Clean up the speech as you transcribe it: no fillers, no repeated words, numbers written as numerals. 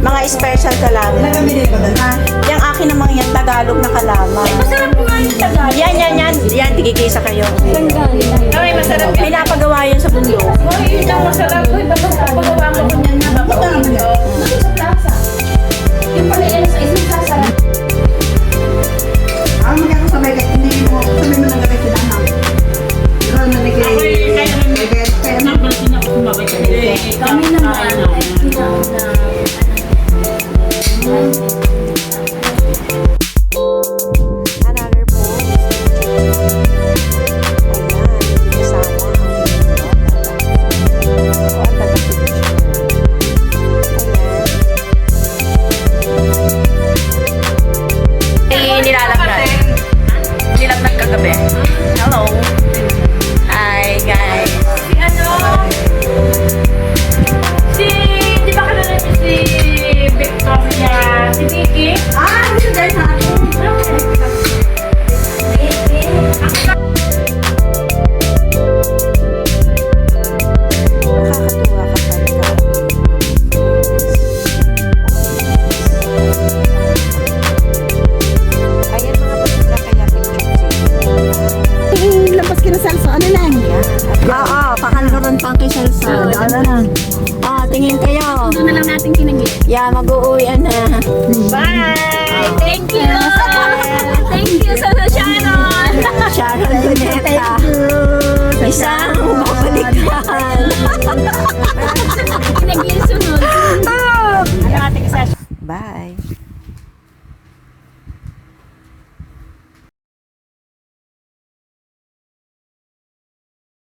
Mga special kalaman. Yung akin namang yan, Tagalog na kalaman. Masarap po nga yung Tagalog. Yan, tigigisa kayo. Ay, masarap yun. Pinapagawa yan sa bundok. Ay, yun ang masarap. Uy, bakit pagawa mo ko niyan na babaunin ko? Sa plaza. Yung pala yan sa isang sasarap. Ang magkakasabay ka, hindi mo, sabi mo nang gabay sila na. Ikaw na kaya Kami naman. Another post. Ayan, kasama ang taga-picture. Ayan. Nilagnat kagabi. Hello. Hi, guys. Si ano? Di ba kilala niyo si Victoria? Si Vicky? gusto dahil sa atin. Nakakatuwa kapag ayan mga busog na kaya picture. Lampas ka na salsa, ano lang? Oo, pakalroon pang kay Salsa. Ano na? Tingin kayo. Doon na lang natin kinagit. Yeah, mag-uuwian na. Bye! Thank you! Thank you sa Sharon! Sharon Cuneta. Isang babalikan. Kinagit sunod. Bye.